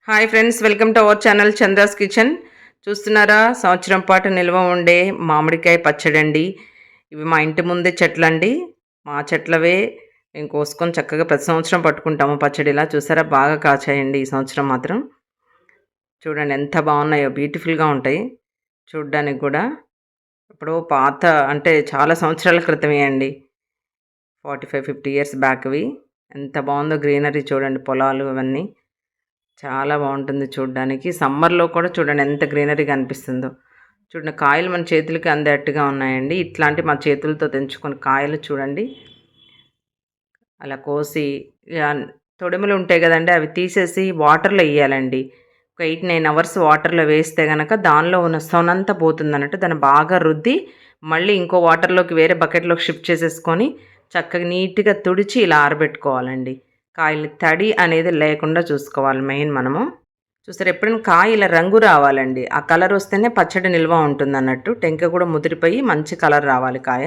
Hi friends, welcome to our channel Chandra's kitchen. చూస్తున్నారా, సంవత్సరం పాటు నిల్వ ఉండే మామిడికాయ పచ్చడి అండి. ఇవి మా ఇంటి ముందే చెట్లండి, మా చెట్లవే. మేము కోసుకొని చక్కగా ప్రతి సంవత్సరం పట్టుకుంటాము పచ్చడిలా. చూసారా, బాగా కాచాయండి ఈ సంవత్సరం మాత్రం. చూడండి ఎంత బాగున్నాయో, బ్యూటిఫుల్గా ఉంటాయి చూడ్డానికి కూడా. ఇప్పుడు పాత అంటే చాలా సంవత్సరాల క్రితమే అండి, 45-50 ఇయర్స్ బ్యాక్వి. ఎంత బాగుందో గ్రీనరీ చూడండి, పొలాలు అవన్నీ చాలా బాగుంటుంది చూడడానికి. సమ్మర్లో కూడా చూడండి ఎంత గ్రీనరీగా అనిపిస్తుందో. చూడండి, కాయలు మన చేతులకి అందేట్టుగా ఉన్నాయండి. ఇట్లాంటి మా చేతులతో తెంచుకొని కాయలు చూడండి, అలా కోసి తొడిమలు ఉంటాయి కదండి, అవి తీసేసి వాటర్లో వేయాలండి. ఒక 8-9 అవర్స్ వాటర్లో వేస్తే కనుక దానిలో ఉన్న సొనంతా పోతుంది అన్నట్టు. దాన్ని బాగా రుద్ది మళ్ళీ ఇంకో వాటర్లోకి వేరే బకెట్లోకి షిఫ్ట్ చేసేసుకొని చక్కగా నీట్గా తుడిచి ఇలా ఆరబెట్టుకోవాలండి. కాయలు తడి అనేది లేకుండా చూసుకోవాలి మెయిన్ మనము. చూసారు, ఎప్పుడైనా కాయ ఇలా రంగు రావాలండి, ఆ కలర్ వస్తేనే పచ్చడి నిల్వ ఉంటుంది అన్నట్టు. టెంక కూడా ముదిరిపోయి మంచి కలర్ రావాలి కాయ.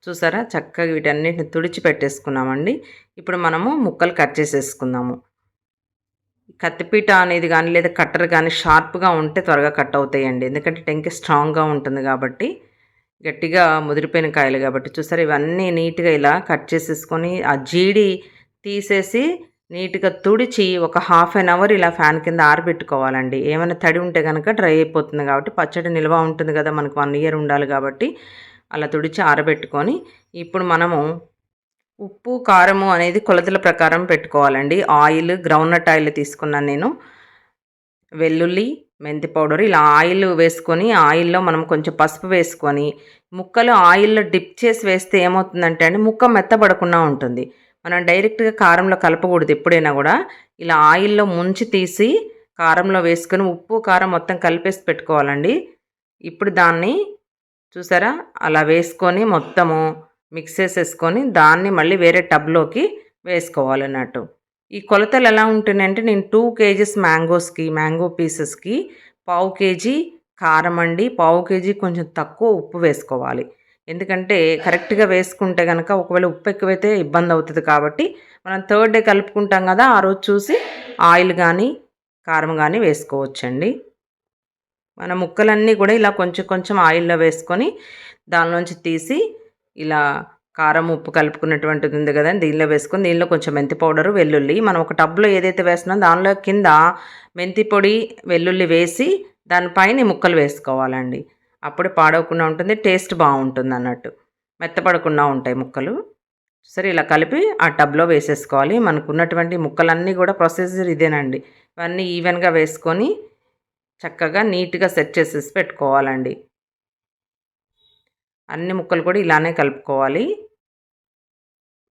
చూసారా, చక్కగా వీటన్నిటిని తుడిచి పెట్టేసుకున్నామండి. ఇప్పుడు మనము ముక్కలు కట్ చేసేసుకుందాము. కత్తిపీట అనేది కానీ లేదా కట్టర్ కానీ షార్ప్గా ఉంటే త్వరగా కట్ అవుతాయండి, ఎందుకంటే టెంక స్ట్రాంగ్గా ఉంటుంది కాబట్టి. గట్టిగా ముదిరిపోయిన కాయలు కాబట్టి. చూసారు, ఇవన్నీ నీట్గా ఇలా కట్ చేసేసుకొని ఆ జీడి తీసేసి నీట్గా తుడిచి ఒక 1/2 అవర్ ఇలా ఫ్యాన్ కింద ఆరబెట్టుకోవాలండి. ఏమైనా తడి ఉంటే కనుక డ్రై అయిపోతుంది కాబట్టి. పచ్చడి నిల్వ ఉంటుంది కదా, మనకు 1 ఇయర్ ఉండాలి కాబట్టి అలా తుడిచి ఆరబెట్టుకొని ఇప్పుడు మనము ఉప్పు కారము అనేది కొలతల ప్రకారం పెట్టుకోవాలండి. ఆయిల్, గ్రౌండ్నట్ ఆయిల్ తీసుకున్నాను నేను. వెల్లుల్లి, మెంతి పౌడర్ ఇలా ఆయిల్ వేసుకొని, ఆయిల్లో మనం కొంచెం పసుపు వేసుకొని ముక్కలు ఆయిల్లో డిప్ చేసి వేస్తే ఏమవుతుందంటే అండి, ముక్క మెత్తబడకుండా ఉంటుంది. మనం డైరెక్ట్గా కారంలో కలపకూడదు ఎప్పుడైనా కూడా. ఇలా ఆయిల్లో ముంచి తీసి కారంలో వేసుకొని ఉప్పు కారం మొత్తం కలిపేసి పెట్టుకోవాలండి. ఇప్పుడు దాన్ని చూసారా, అలా వేసుకొని మొత్తము మిక్స్ చేసేసుకొని దాన్ని మళ్ళీ వేరే టబ్లోకి వేసుకోవాలన్నట్టు. ఈ కొలతలు ఎలా ఉంటున్నాయంటే, నేను 2 kgs మ్యాంగో పీసెస్కి 1/2 kg కారం అండి, 1/2 kg కొంచెం తక్కువ ఉప్పు వేసుకోవాలి. ఎందుకంటే కరెక్ట్గా వేసుకుంటే కనుక ఒకవేళ ఉప్పు ఎక్కువైతే ఇబ్బంది అవుతుంది కాబట్టి మనం 3rd డే కలుపుకుంటాం కదా, ఆ రోజు చూసి ఆయిల్ కానీ కారం కానీ వేసుకోవచ్చండి. మన ముక్కలన్నీ కూడా ఇలా కొంచెం కొంచెం ఆయిల్లో వేసుకొని దానిలోంచి తీసి ఇలా కారం ఉప్పు కలుపుకున్నటువంటిది ఉంది కదా, దీనిలో వేసుకొని దీనిలో కొంచెం మెంతి పౌడరు, వెల్లుల్లి మనం ఒక టబ్లో ఏదైతే వేస్తున్నామో దానిలో కింద మెంతి పొడి, వెల్లుల్లి వేసి దానిపైన ముక్కలు వేసుకోవాలండి. అప్పుడు పాడవకుండా ఉంటుంది, టేస్ట్ బాగుంటుంది అన్నట్టు, మెత్తపడకుండా ఉంటాయి ముక్కలు. సరే, ఇలా కలిపి ఆ టబ్లో వేసేసుకోవాలి. మనకు ఉన్నటువంటి ముక్కలన్నీ కూడా ప్రొసీజర్ ఇదేనండి. ఇవన్నీ ఈవెన్గా వేసుకొని చక్కగా నీట్గా సెట్ చేసేసి పెట్టుకోవాలండి. అన్ని ముక్కలు కూడా ఇలానే కలుపుకోవాలి.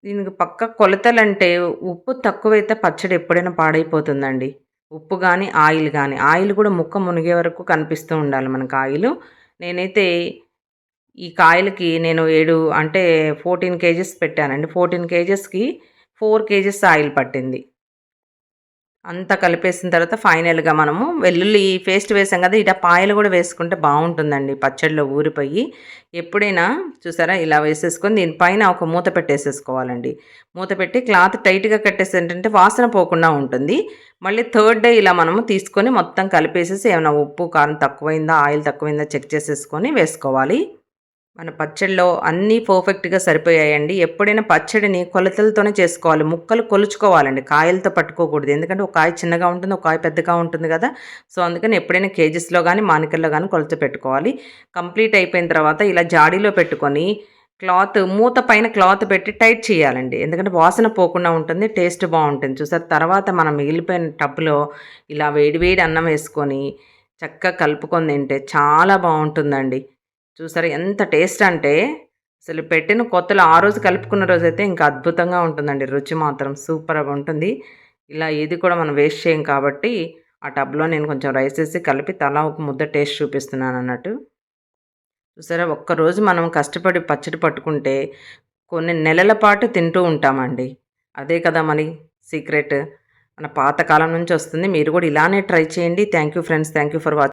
దీనికి పక్క కొలతలంటే ఉప్పు తక్కువైతే పచ్చడి ఎప్పుడైనా పాడైపోతుందండి. ఉప్పు కానీ ఆయిల్ కానీ, ఆయిల్ కూడా ముక్క మునిగే వరకు కనిపిస్తూ ఉండాలి మనకు ఆయిల్. నేనైతే ఈ కాయలకి నేను 14 kgs పెట్టానండి. 14 kgsకి 4 kgs ఆయిల్ పట్టింది. అంతా కలిపేసిన తర్వాత ఫైనల్గా మనము వెల్లుల్లి పేస్ట్ వేసాం కదా, ఇట పాయలు కూడా వేసుకుంటే బాగుంటుందండి పచ్చడిలో ఊరిపోయి. ఎప్పుడైనా చూసారా, ఇలా వేసేసుకొని దీనిపైన ఒక మూత పెట్టేసేసుకోవాలండి. మూత పెట్టి క్లాత్ టైట్గా కట్టేసి ఏంటంటే వాసన పోకుండా ఉంటుంది. మళ్ళీ 3rd డే ఇలా మనము తీసుకొని మొత్తం కలిపేసేసి ఏమైనా ఉప్పు కారం తక్కువైందా, ఆయిల్ తక్కువైందా చెక్ చేసేసుకొని వేసుకోవాలి. మన పచ్చడిలో అన్నీ పర్ఫెక్ట్గా సరిపోయాయండి. ఎప్పుడైనా పచ్చడిని కొలతలతోనే చేసుకోవాలి, ముక్కలు కొలుచుకోవాలండి, కాయలతో పట్టుకోకూడదు. ఎందుకంటే ఒక కాయ చిన్నగా ఉంటుంది, ఒక కాయ పెద్దగా ఉంటుంది కదా. సో అందుకని ఎప్పుడైనా కేజెస్లో కానీ మానికల్లో కానీ కొలత పెట్టుకోవాలి. కంప్లీట్ అయిపోయిన తర్వాత ఇలా జాడీలో పెట్టుకొని మూత పైన క్లాత్ పెట్టి టైట్ చేయాలండి, ఎందుకంటే వాసన పోకుండా ఉంటుంది, టేస్ట్ బాగుంటుంది. చూసారు, తర్వాత మనం మిగిలిపోయిన టబ్లో ఇలా వేడివేడి అన్నం వేసుకొని చక్కగా కలుపుకొని తింటే చాలా బాగుంటుందండి. చూసారా ఎంత టేస్ట్ అంటే, అసలు పెట్టిన కొత్తలో ఆ రోజు కలుపుకున్న రోజైతే ఇంకా అద్భుతంగా ఉంటుందండి. రుచి మాత్రం సూపర్గా ఉంటుంది. ఇలా ఇది కూడా మనం వేస్ట్ చేయం కాబట్టి ఆ టబ్లో నేను కొంచెం రైస్ వేసి కలిపి తలా ఒక ముద్ద టేస్ట్ చూపిస్తున్నాను అన్నట్టు. చూసారా, ఒక్కరోజు మనం కష్టపడి పచ్చడి పట్టుకుంటే కొన్ని నెలల పాటు తింటూ ఉంటామండి. అదే కదా మరి సీక్రెట్, మన పాతకాలం నుంచి వస్తుంది. మీరు కూడా ఇలానే ట్రై చేయండి. Thank you friends, thank you for watching.